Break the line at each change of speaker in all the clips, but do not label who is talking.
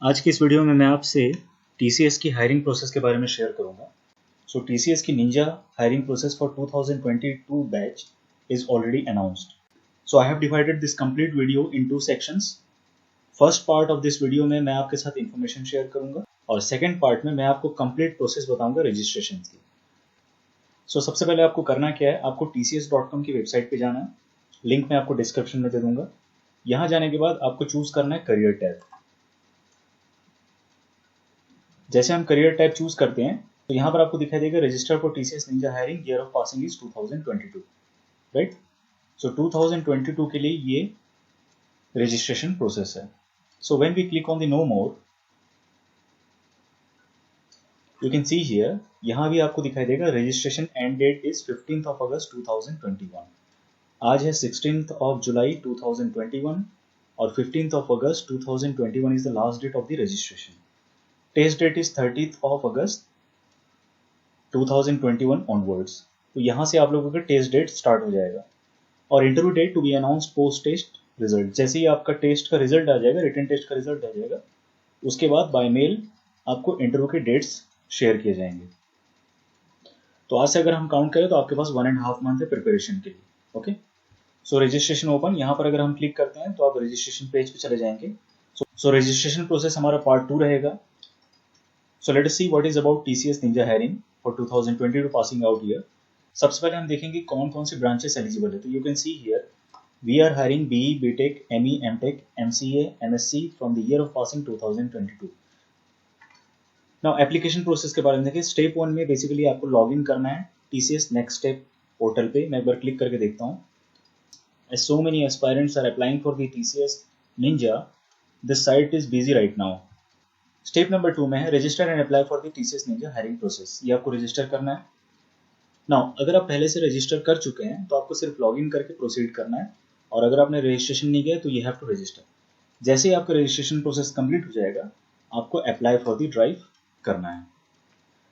आज की इस वीडियो में मैं आपसे TCS की हायरिंग प्रोसेस के बारे में शेयर करूंगा। सो TCS की Ninja hiring process for 2022 batch is already announced. So I have divided this complete video in two sections. First part of this video में मैं आपके साथ इंफॉर्मेशन शेयर करूंगा और सेकंड पार्ट में मैं आपको कंप्लीट प्रोसेस बताऊंगा रजिस्ट्रेशन की। सो सबसे पहले आपको करना क्या है, आपको tcs.com की वेबसाइट पे जाना है। लिंक मैं आपको डिस्क्रिप्शन में दे दूंगा। यहाँ जाने के बाद आपको चूज करना है करियर टैब। जैसे हम करियर टैब चूज करते हैं तो यहाँ पर आपको दिखाई देगा register for TCS ninja hiring, year of passing is 2022, right. So 2022 के लिए ये रजिस्ट्रेशन प्रोसेस है। So when we click on the no more, you can see here, यहाँ भी आपको दिखाई देगा registration end date is 15th of August 2021। आज है 16th ऑफ जुलाई 2021 और 15th of August 2021 is the last date of the registration. Test date is 30th of August 2021 onwards. तो यहाँ से आप लोगों का टेस्ट डेट स्टार्ट हो जाएगा और interview date to be announced post test result. जैसे ही आपका टेस्ट का रिजल्ट आ जाएगा, रिटन टेस्ट का रिजल्ट आ जाएगा, उसके बाद बाय मेल आपको इंटरव्यू के डेट्स शेयर किए जाएंगे। तो आज से अगर हम काउंट करें तो आपके पास 1.5 मंथ है प्रिपरेशन के लिए। ओके, सो रजिस्ट्रेशन ओपन, यहाँ पर अगर हम क्लिक करते हैं तो आप रजिस्ट्रेशन पेज पे चले जाएंगे। सो रजिस्ट्रेशन प्रोसेस हमारा पार्ट 2 रहेगा। So let us see what is about TCS Ninja hiring for 2022 passing out year. सबसे पहले हम देखेंगे कौन कौन से ब्रांचेस एलिजिबल है। तो you can see here we are hiring BE, BTech, ME, MTech, MCA, MSc from the year of passing 2022। Now application process के बारे में देखिए। स्टेप 1 में बेसिकली आपको लॉग इन करना है TCS नेक्स्ट स्टेप पोर्टल पे। मैं एक बार क्लिक करके देखता हूँ। As so many aspirants are applying for the TCS Ninja, this site is busy right now. Step number 2 में है register and apply for the TCS ninja hiring process. ये आपको रजिस्टर करना है। नाउ अगर आप पहले से रजिस्टर कर चुके हैं तो आपको सिर्फ लॉगिन करके प्रोसीड करना है, और अगर आपने रजिस्ट्रेशन नहीं किया तो यू हैव टू रजिस्टर। जैसे ही आपका रजिस्ट्रेशन प्रोसेस कंप्लीट हो जाएगा, आपको अप्लाई फॉर द ड्राइव करना है।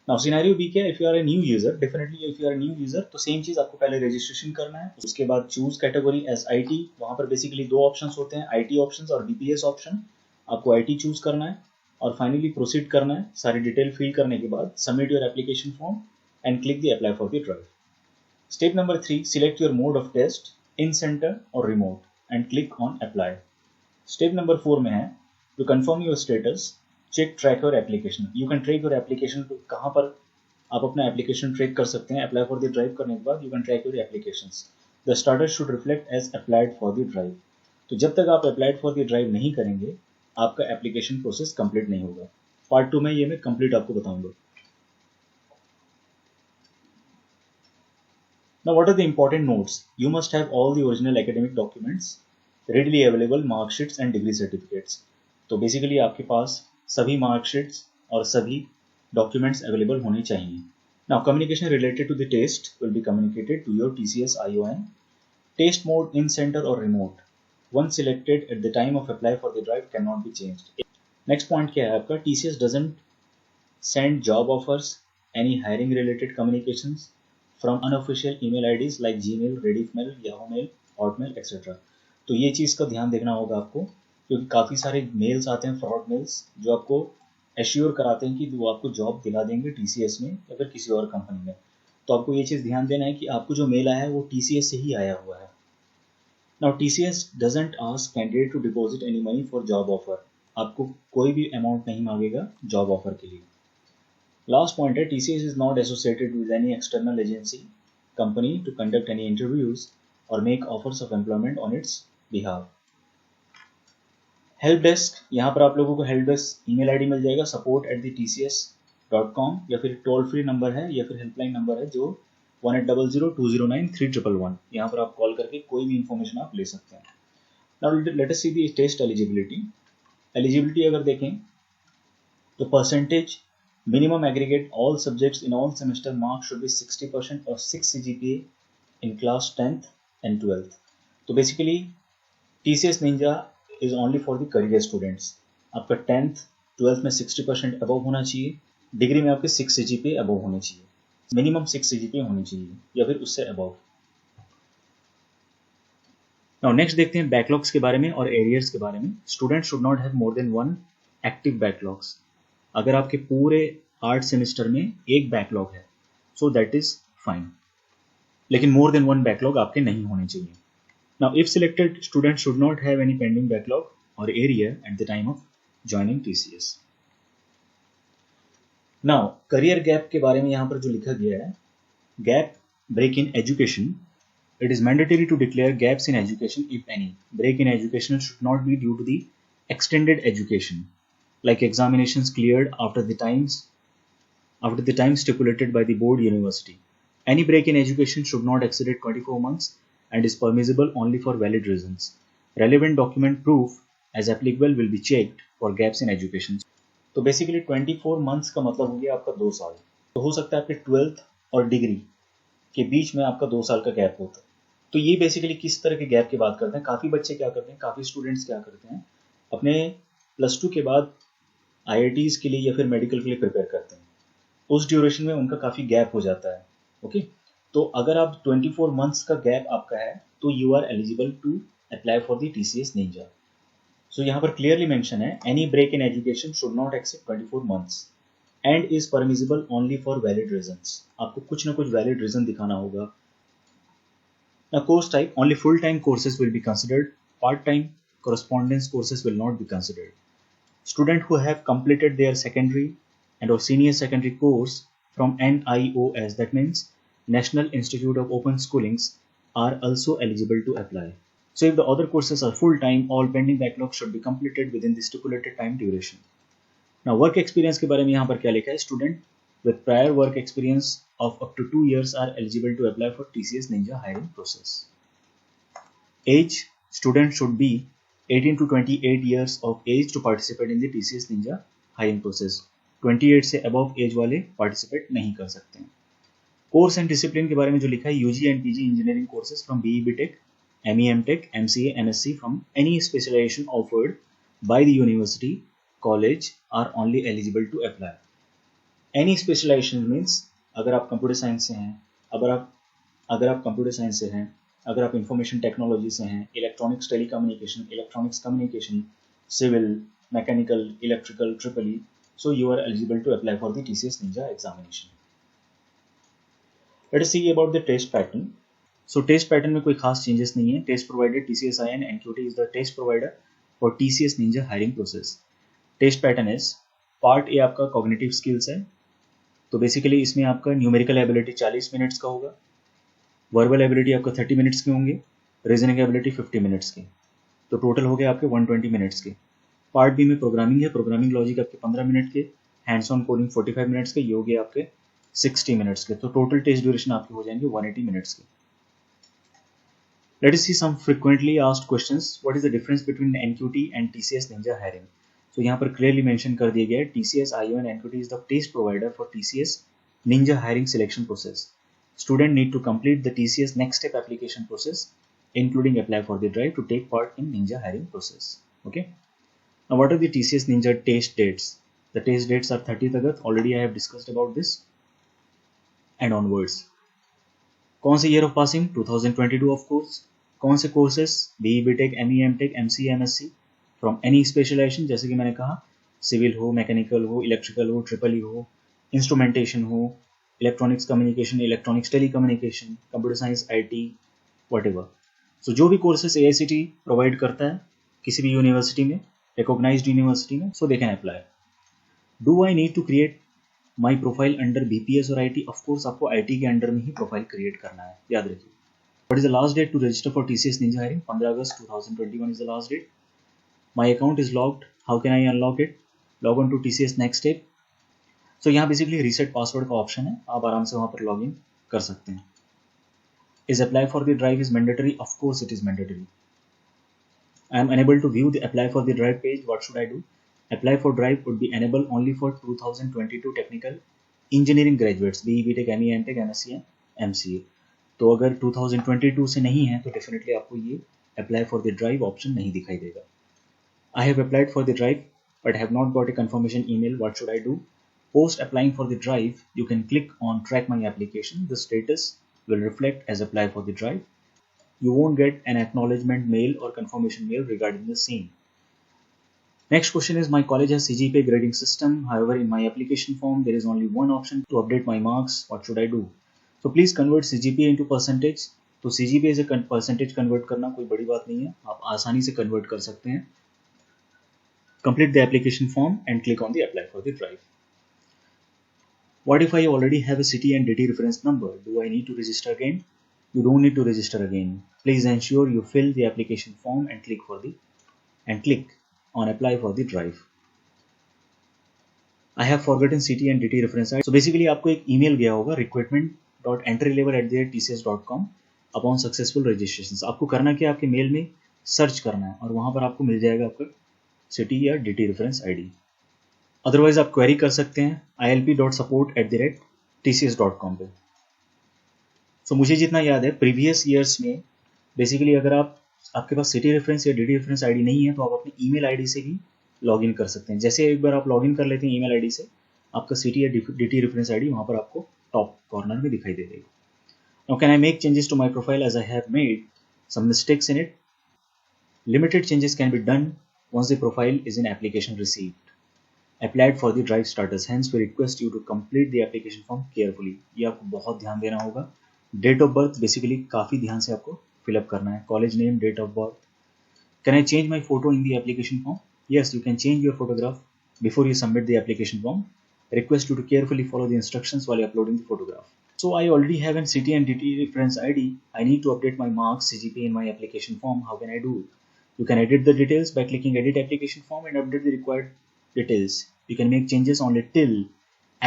नाउ सिनेरियो बी क्या है, if you are a new user, definitely if you are a new user तो सेम चीज आपको पहले रजिस्ट्रेशन करना है। उसके बाद चूज कैटेगरी एज IT। वहां पर बेसिकली दो ऑप्शंस होते हैं, IT ऑप्शंस और BPS ऑप्शन। आपको IT चूज करना है और फाइनली प्रोसीड करना है। सारी डिटेल फिल करने के बाद submit your application form and click the apply for the drive. Step number 3, select your mode of test, in center और remote and click on apply. Step number 4 में है to confirm your status, check track your application. You can track your application. तो कहाँ पर आप अपना application track कर सकते हैं? अप्लाई फॉर द ड्राइव करने के बाद you can track your applications. The स्टार्टर should reflect as applied for the drive. तो जब तक आप अप्लाइड फॉर द ड्राइव नहीं करेंगे, आपका एप्लीकेशन प्रोसेस कंप्लीट नहीं होगा। पार्ट 2 में ये मैं कंप्लीट आपको बताऊंगा। Now what are the important notes? You must have all the original academic documents readily available, marksheets and degree certificates. तो बेसिकली आपके पास सभी मार्कशीट्स और सभी डॉक्यूमेंट्स अवेलेबल होने चाहिए। Now communication related to the test will be communicated to your TCS ION. Test mode in center or remote, once selected at the time of apply for the drive, cannot be changed. Next point क्या है आपका, TCS doesn't send job offers, any hiring related communications from unofficial email IDs like Gmail, Rediffmail, Yahoo Mail, Hotmail etc. तो ये चीज़ का ध्यान देखना होगा आपको, क्योंकि काफ़ी सारे मेल्स आते हैं, फ्रॉड मेल्स, जो आपको एश्योर कराते हैं कि वो आपको जॉब दिला देंगे TCS में या फिर किसी और कंपनी में। तो आपको ये चीज़ ध्यान देना है कि आपको जो मेल आया है वो TCS से ही आया हुआ है। Now TCS doesn't ask candidate to deposit any money for job offer. आपको कोई भी अमाउंट नहीं मांगेगा जॉब ऑफर के लिए। लास्ट पॉइंट है, TCS is not associated with any external agency company to conduct any interviews और make offers of employment on its behalf. Help desk, यहाँ पर आप लोगों को हेल्प डेस्क ईमेल आईडी मिल जाएगा, support@tcs.com, या फिर टोल फ्री नंबर है या फिर हेल्पलाइन नंबर है जो 1800-209-3111। यहाँ पर आप कॉल करके कोई भी इंफॉर्मेशन आप ले सकते हैं। Now let us see the test eligibility. Eligibility अगर देखें तो percentage minimum aggregate all subjects in all semester marks should be 60% और 6 CGPA in class 10th and 12th। तो basically TCS Ninja is only for the career students. आपका 10th 12th में 60% above होना चाहिए, degree में आपके 6 CGPA अबव होने चाहिए, मिनिमम 6 CGPA होनी चाहिए या फिर उससे अबव। नाउ नेक्स्ट देखते हैं बैकलॉग्स के बारे में और एरियर्स के बारे में। Student should not have more than 1 active backlogs. अगर आपके पूरे 8 सेमेस्टर में एक बैकलॉग है, सो दैट इज फाइन, लेकिन मोर देन वन बैकलॉग आपके नहीं होने चाहिए। Now if selected, student should not have any pending backlog और arrear at the time of joining TCS। Now career gap के बारे में यहाँ पर जो लिखा गया है, gap break in education, it is mandatory to declare gaps in education if any. Break in education should not be due to the extended education, like examinations cleared after the time stipulated by the board university. Any break in education should not exceed 24 months and is permissible only for valid reasons. Relevant document proof as applicable will be checked for gaps in education. तो basically 24 months का मतलब हो गया आपका 2 साल। तो हो सकता है आपके 12th और डिग्री के बीच में आपका 2 साल का गैप होता है। तो ये बेसिकली किस तरह के गैप की बात करते हैं। काफ़ी बच्चे क्या करते हैं, काफ़ी स्टूडेंट्स क्या करते हैं, अपने +2 के बाद IITs के लिए या फिर मेडिकल के लिए प्रिपेयर करते हैं। उस ड्यूरेशन में उनका काफ़ी गैप हो जाता है। ओके, तो अगर आप 24 मंथ्स का गैप आपका है तो you are eligible to apply for the TCS ninja. So यहाँ पर क्लियरली मेंशन है, any break in education should not exceed 24 months and is permissible only for valid reasons. आपको कुछ ना कुछ वैलिड रीजन दिखाना होगा। Now course type, only full-time courses will be considered, part-time correspondence courses will not be considered. Students who have completed their secondary and or senior secondary course from NIOS, that means National Institute of Open Schoolings, are also eligible to apply. So if the other courses are full-time, all pending backlogs should be completed within the stipulated time duration. Now work experience के बारे में यहाँ पर क्या लिखा है, student with prior work experience of up to 2 years are eligible to apply for TCS Ninja hiring process. Age, student should be 18 to 28 years of age to participate in the TCS Ninja hiring process. 28 से above age वाले participate नहीं कर सकते हैं। Course and discipline के बारे में जो लिखा है, UG and PG engineering courses from BE BTech, ME MTech, MCA, MSc from any specialization offered by the university college are only eligible to apply. Any specialization means अगर आप computer science से हैं, अगर आप कंप्यूटर साइंस से हैं, अगर आप इंफॉर्मेशन टेक्नोलॉजी से हैं, electronics telecommunication, electronics communication, civil, mechanical, electrical, triple E, so you are eligible to apply for the TCS ninja examination. Let us see about the test pattern. So test pattern में कोई खास changes नहीं है। Test provided TCS IN NQT is the test provider for TCS ninja hiring process. Test pattern is, part A आपका cognitive skills है, तो basically इसमें आपका न्यूमेरिकल एबिलिटी 40 मिनट्स का होगा, वर्बल एबिलिटी आपका 30 मिनट्स के होंगे, रीजनिंग एबिलिटी 50 मिनट्स के, तो टोटल हो गए आपके 120 मिनट्स के। पार्ट बी में प्रोग्रामिंग है, प्रोग्रामिंग लॉजिक आपके 15 मिनट के, हैंड्स ऑन कोडिंग 45 मिनट्स के, ये हो गए आपके 60 मिनट्स के, तो टोटल टेस्ट ड्यूरेशन आपके हो जाएंगे 180 मिनट्स के। Let us see some frequently asked questions. What is the difference between NQT and TCS ninja hiring. तो यहाँ पर क्लियरली मेंशन कर दिया गया है, TCS ION NQT is the test provider for TCS ninja hiring selection process. Student need to complete the TCS next step application process, including apply for the drive to take part in Ninja hiring process. Okay. Now, what are the TCS Ninja test dates? The test dates are 30th August. Already I have discussed about this. And onwards. कौन से year of passing? 2022 of course. कौन से courses? BE BTech, ME MTech, MCA, MSc from any specialization, जैसे कि मैंने कहा, civil हो, mechanical हो, इलेक्ट्रिकल हो, ट्रिपल ई हो, इंस्ट्रूमेंटेशन हो, electronics communication, electronics telecommunication, computer science, IT, whatever. So जो भी कोर्सेस AICTE प्रोवाइड करता है किसी भी यूनिवर्सिटी में, रिकॉग्नाइज्ड यूनिवर्सिटी में, so they can apply. Do I need to create my profile under BPS और IT? ऑफकोर्स आपको IT के अंडर में ही प्रोफाइल क्रिएट करना है, याद रखिए। What is the last date to register for TCS Ninja hiring? 15 August 2021 is the last date. My account is locked. How can I unlock it? Log on to TCS next step. So यहाँ basically reset password का option है, आप आराम से वहाँ पर log in कर सकते हैं। Is apply for the drive is mandatory? Of course it is mandatory. I am unable to view the apply for the drive page. What should I do? Apply for drive would be enabled only for 2022 technical engineering graduates, BE BTech, ME MTech, MSc, MCA. तो अगर 2022 से नहीं है तो definitely आपको ये apply for the drive option नहीं दिखाई देगा। I have applied for the drive but have not got a confirmation email. What should I do? Post applying for the drive, you can click on track my application. The status will reflect as apply for the drive. You won't get an acknowledgement mail or confirmation mail regarding the same. Next question is, my college has CGPA grading system. However, in my application form, there is only one option to update my marks. What should I do? So please convert CGPA into percentage. तो CGPA से percentage convert करना कोई बड़ी बात नहीं है, आप आसानी से convert कर सकते हैं. Complete the application form and click on the apply for the drive. What if I already have a city and DT reference number? Do I need to register again? You don't need to register again. Please ensure you fill the application form and click on apply for the drive. I have forgotten city and DT reference. So basically आपको एक email गया होगा recruitment.entrylevel@tcs.com upon successful registrations. आपको करना क्या, आपके mail में search करना है और वहां पर आपको मिल जाएगा आपका सिटी या DT रेफरेंस ID. अदरवाइज आप क्वेरी कर सकते हैं ilp.support@tcs.com पे. सो मुझे जितना याद है प्रीवियस ईयर्स में बेसिकली अगर आपके पास सिटी रेफरेंस या DT रेफरेंस ID नहीं है तो आप अपनी ईमेल आईडी से भी लॉगिन कर सकते हैं. जैसे एक बार आप लॉगिन कर लेते हैं ईमेल आईडी से, आपका सिटी या DT रेफरेंस ID वहां पर आपको टॉप कॉर्नर में दिखाई दे देगा. Now can I make changes to my profile as I have made some mistakes in it. Limited changes can be done once the profile is in application received applied for the drive status. Hence we request you to complete the application form carefully. ये आपको बहुत ध्यान देना होगा. Date of birth basically काफ़ी ध्यान से आपको फिलअप करना है. College name, date of birth. Can I change my photo in the application form? Yes, you can change your photograph before you submit the application form. Request you to carefully follow the instructions while uploading the photograph. So I already have an city and DT reference ID. I need to update my marks, CGPA in my application form. How can I do? You can edit the details by clicking edit application form and update the required details. You can make changes only till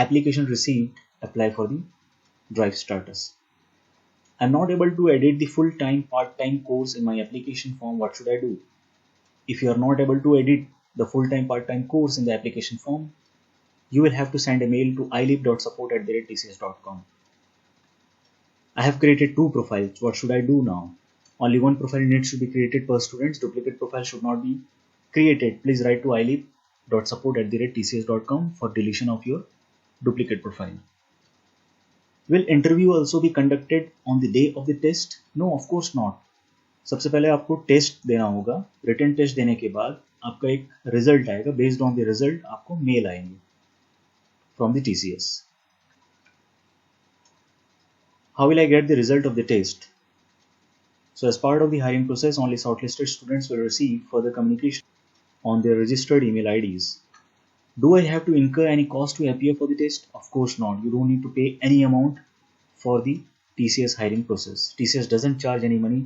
application received. Apply for the drive status. I'm not able to edit the full-time part-time course in my application form. What should I do? If you are not able to edit the full-time part-time course in the application form, you will have to send a mail to ilip.support@tcs.com. I have created 2 profiles. What should I do now? Only one profile needs to be created per student. Duplicate profile should not be created. Please write to ilip.support@tcs.com for deletion of your duplicate profile. Will interview also be conducted on the day of the test? No, of course not. सबसे पहले आपको test देना होगा. Written test देने के बाद आपका एक रिजल्ट आएगा. बेस्ड ऑन द रिजल्ट आपको मेल आएंगे from the TCS. How will I get the result of the test? So as part of the hiring process, only shortlisted students will receive further communication on their registered email IDs. Do I have to incur any cost to appear for the test? Of course not. You don't need to pay any amount for the TCS hiring process. TCS doesn't charge any money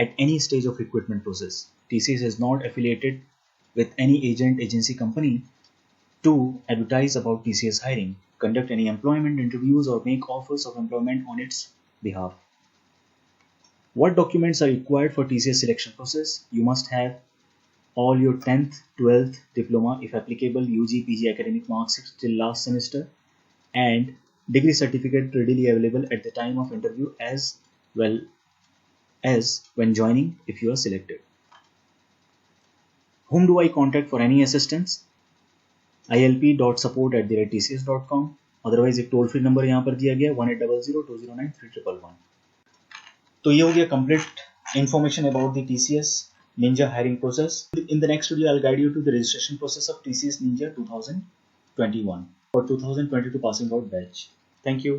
at any stage of recruitment process. TCS is not affiliated with any agent, agency, company to advertise about TCS hiring, conduct any employment interviews or make offers of employment on its behalf. What documents are required for TCS selection process? You must have all your 10th, 12th, diploma, if applicable, UG, PG academic marks till last semester, and degree certificate readily available at the time of interview as well as when joining if you are selected. Whom do I contact for any assistance? ilp.support@tcs.com. Otherwise एक toll free number यहाँ पर दिया गया 1800209311. तो ये हो गया complete information about the TCS Ninja hiring process. In the next video, I'll guide you to the registration process of TCS Ninja 2021 for 2022 passing out batch. Thank you.